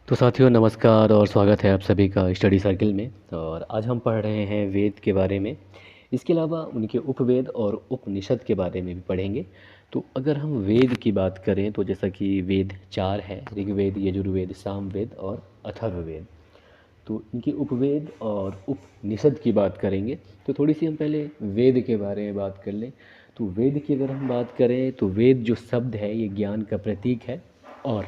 तो साथियों नमस्कार और स्वागत है आप सभी का स्टडी सर्कल में। और आज हम पढ़ रहे हैं वेद के बारे में। इसके अलावा उनके उपवेद और उपनिषद के बारे में भी पढ़ेंगे। तो अगर हम वेद की बात करें तो जैसा कि वेद चार है, ऋग्वेद, यजुर्वेद, सामवेद और अथर्ववेद। तो इनके उपवेद और उपनिषद की बात करेंगे। तो थोड़ी सी हम पहले वेद के बारे में बात कर लें। तो वेद की अगर हम बात करें तो वेद जो शब्द है ये ज्ञान का प्रतीक है। और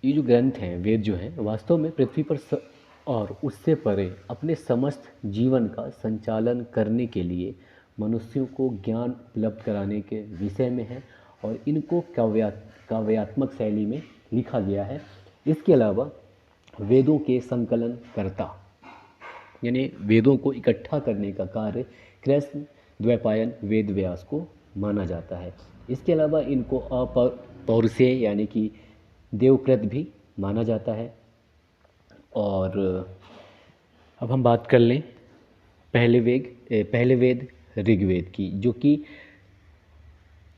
ये जो ग्रंथ हैं, वेद जो हैं, वास्तव में पृथ्वी पर और उससे परे अपने समस्त जीवन का संचालन करने के लिए मनुष्यों को ज्ञान उपलब्ध कराने के विषय में है। और इनको काव्यात्मक शैली में लिखा गया है। इसके अलावा वेदों के संकलन करता यानी वेदों को इकट्ठा करने का कार्य कृष्ण द्वैपायन वेद व्यास को माना जाता है। इसके अलावा इनको अपौरुषेय यानी कि देवकृत भी माना जाता है। और अब हम बात कर लें पहले वेद ऋग्वेद की, जो कि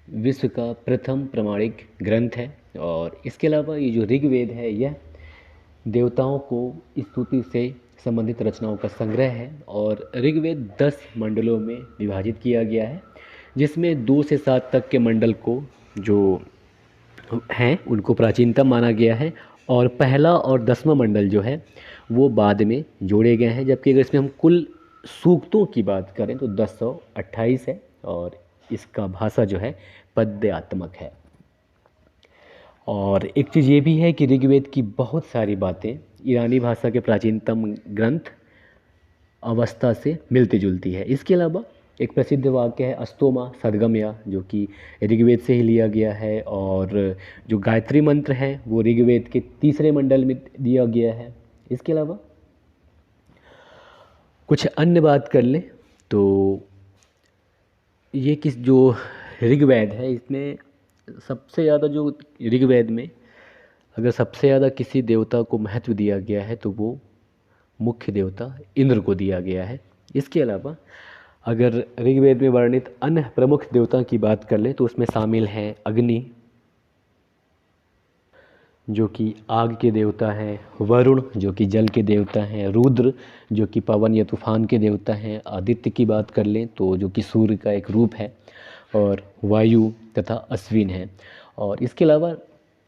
विश्व का प्रथम प्रमाणिक ग्रंथ है। और इसके अलावा ये जो ऋग्वेद है यह देवताओं को स्तुति से संबंधित रचनाओं का संग्रह है। और ऋग्वेद 10 मंडलों में विभाजित किया गया है, जिसमें 2 से 7 तक के मंडल को जो हैं उनको प्राचीनतम माना गया है। और पहला और 10वां मंडल जो है वो बाद में जोड़े गए हैं। जबकि अगर इसमें हम कुल सूक्तों की बात करें तो 1028 है। और इसका भाषा जो है पद्यात्मक है। और एक चीज़ ये भी है कि ऋग्वेद की बहुत सारी बातें ईरानी भाषा के प्राचीनतम ग्रंथ अवस्था से मिलती जुलती है। इसके अलावा एक प्रसिद्ध वाक्य है अस्तोमा सद्गमया, जो कि ऋग्वेद से ही लिया गया है। और जो गायत्री मंत्र है वो ऋग्वेद के तीसरे मंडल में दिया गया है। इसके अलावा कुछ अन्य बात कर लें तो ये किस जो ऋग्वेद है इसमें सबसे ज़्यादा जो ऋग्वेद में अगर सबसे ज़्यादा किसी देवता को महत्व दिया गया है तो वो मुख्य देवता इंद्र को दिया गया है। इसके अलावा अगर ऋग्वेद में वर्णित अन्य प्रमुख देवता की बात कर लें तो उसमें शामिल हैं अग्नि, जो कि आग के देवता हैं, वरुण जो कि जल के देवता हैं, रुद्र जो कि पवन या तूफान के देवता हैं, आदित्य की बात कर लें तो जो कि सूर्य का एक रूप है, और वायु तथा अश्विन हैं। और इसके अलावा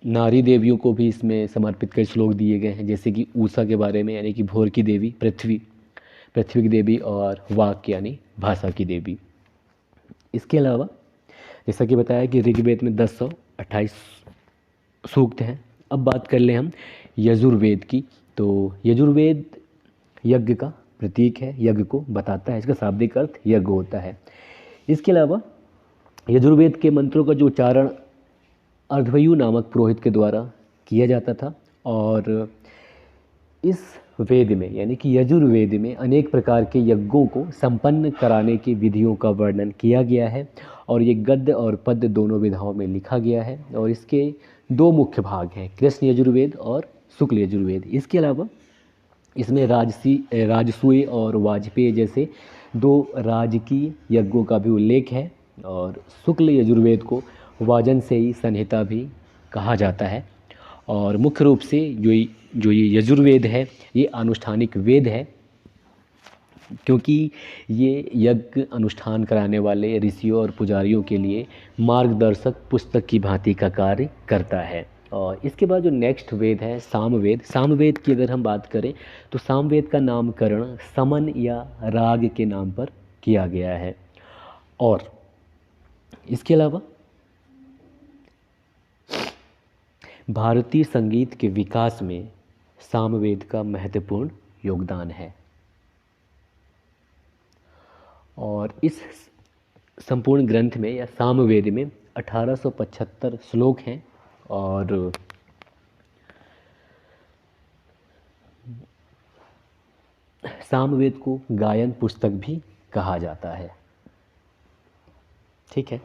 नारी देवियों को भी इसमें समर्पित कई श्लोक दिए गए हैं, जैसे कि ऊषा के बारे में यानी कि भोर की देवी, पृथ्वी की देवी, और वाक यानी भाषा की देवी। इसके अलावा जैसा कि बताया कि ऋग्वेद में 1028 सूक्त हैं। अब बात कर लें हम यजुर्वेद की। तो यजुर्वेद यज्ञ का प्रतीक है, यज्ञ को बताता है, इसका शाब्दिक अर्थ यज्ञ होता है। इसके अलावा यजुर्वेद के मंत्रों का जो उच्चारण अर्धवयु नामक पुरोहित के द्वारा किया जाता था। और इस वेद में यानी कि यजुर्वेद में अनेक प्रकार के यज्ञों को संपन्न कराने की विधियों का वर्णन किया गया है। और ये गद्य और पद्य दोनों विधाओं में लिखा गया है। और इसके 2 मुख्य भाग हैं, कृष्ण यजुर्वेद और शुक्ल यजुर्वेद। इसके अलावा इसमें राजसूय और वाजपेय जैसे 2 राजकीय यज्ञों का भी उल्लेख है। और शुक्ल यजुर्वेद को वाजनसेयी संहिता भी कहा जाता है। और मुख्य रूप से जो ये यजुर्वेद है ये अनुष्ठानिक वेद है, क्योंकि ये यज्ञ अनुष्ठान कराने वाले ऋषियों और पुजारियों के लिए मार्गदर्शक पुस्तक की भांति का कार्य करता है। और इसके बाद जो नेक्स्ट वेद है सामवेद की अगर हम बात करें तो सामवेद का नामकरण समन या राग के नाम पर किया गया है। और इसके अलावा भारतीय संगीत के विकास में सामवेद का महत्वपूर्ण योगदान है। और इस संपूर्ण ग्रंथ में या सामवेद में 1875 श्लोक हैं। और सामवेद को गायन पुस्तक भी कहा जाता है। ठीक है,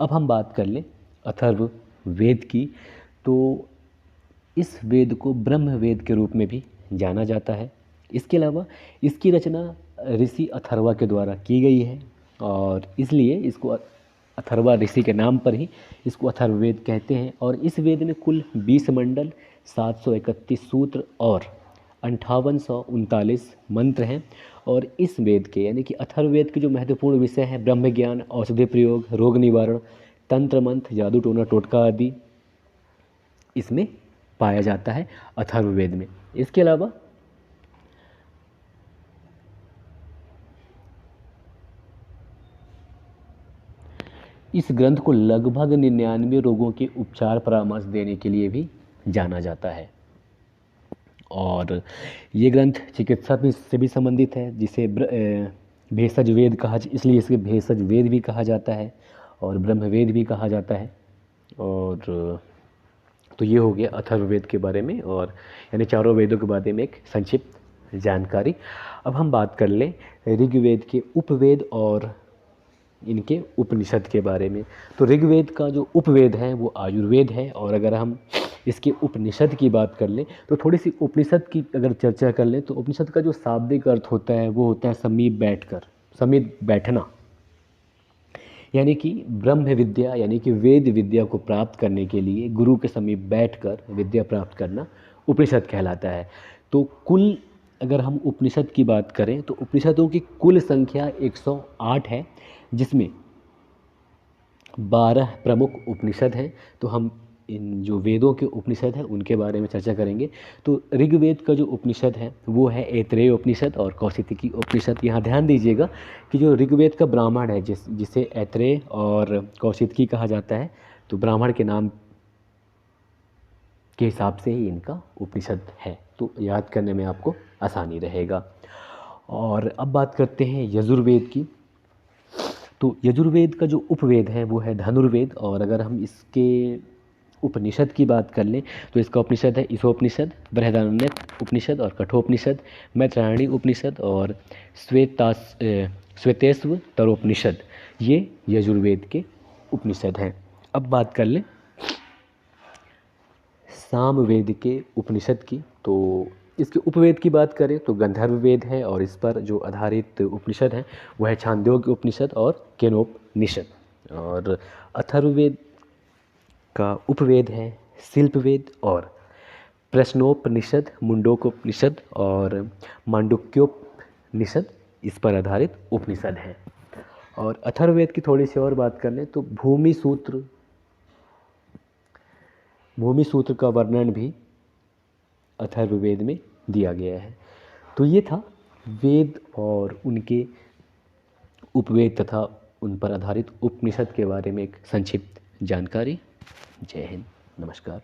अब हम बात कर लें अथर्ववेद की। तो इस वेद को ब्रह्म वेद के रूप में भी जाना जाता है। इसके अलावा इसकी रचना ऋषि अथर्वा के द्वारा की गई है। और इसलिए इसको अथर्वा ऋषि के नाम पर ही इसको अथर्ववेद कहते हैं। और इस वेद में कुल 20 मंडल, 731 सूत्र और 5839 मंत्र हैं। और इस वेद के यानी कि अथर्ववेद के जो महत्वपूर्ण विषय हैं, ब्रह्म ज्ञान, औषधि प्रयोग, रोग निवारण, तंत्र मंत्र, जादू टोना टोटका आदि इसमें पाया जाता है अथर्ववेद में। इसके अलावा इस ग्रंथ को लगभग 99 रोगों के उपचार परामर्श देने के लिए भी जाना जाता है। और ये ग्रंथ चिकित्सा से भी संबंधित है, जिसे भेषज वेद कहा, इसलिए इसे भेषज वेद भी कहा जाता है और ब्रह्मवेद भी कहा जाता है। और तो ये हो गया अथर्ववेद के बारे में, और यानी चारों वेदों के बारे में एक संक्षिप्त जानकारी। अब हम बात कर लें ऋग्वेद के उपवेद और इनके उपनिषद के बारे में। तो ऋग्वेद का जो उपवेद है वो आयुर्वेद है। और अगर हम इसके उपनिषद की बात कर लें तो थोड़ी सी उपनिषद की अगर चर्चा कर लें तो उपनिषद का जो शाब्दिक अर्थ होता है वो होता है समीप बैठकर, समीप बैठना, यानी कि ब्रह्म विद्या यानी कि वेद विद्या को प्राप्त करने के लिए गुरु के समीप बैठकर विद्या प्राप्त करना उपनिषद कहलाता है। तो कुल अगर हम उपनिषद की बात करें तो उपनिषदों की कुल संख्या 108 है, जिसमें 12 प्रमुख उपनिषद हैं। तो हम इन जो वेदों के उपनिषद हैं उनके बारे में चर्चा करेंगे। तो ऋग्वेद का जो उपनिषद है वो है ऐत्रेय उपनिषद और कौशिकी उपनिषद। यहाँ ध्यान दीजिएगा कि जो ऋग्वेद का ब्राह्मण है जिसे ऐत्रेय और कौशिकी कहा जाता है, तो ब्राह्मण के नाम के हिसाब से ही इनका उपनिषद है, तो याद करने में आपको आसानी रहेगा। और अब बात करते हैं यजुर्वेद की। तो यजुर्वेद का जो उपवेद है वो है धनुर्वेद। और अगर हम इसके उपनिषद की बात कर लें तो इसका उपनिषद है ईशोपनिषद, बृहदारण्यक उपनिषद और कठोपनिषद, मैत्रायणी उपनिषद और श्वेतेश्व तरोपनिषद, ये यजुर्वेद के उपनिषद हैं। अब बात कर लें सामवेद के उपनिषद की। तो इसके उपवेद की बात करें तो गंधर्व वेद है और इस पर जो आधारित उपनिषद हैं वह है छांदोग्य उपनिषद और केनोपनिषद। और अथर्ववेद का उपवेद है शिल्पवेद और प्रश्नोपनिषद, मुंडकोपनिषद और मांडुक्योपनिषद इस पर आधारित उपनिषद हैं। और अथर्ववेद की थोड़ी सी और बात कर लें तो भूमि सूत्र का वर्णन भी अथर्ववेद में दिया गया है। तो ये था वेद और उनके उपवेद तथा उन पर आधारित उपनिषद के बारे में एक संक्षिप्त जानकारी। जय हिंद, नमस्कार।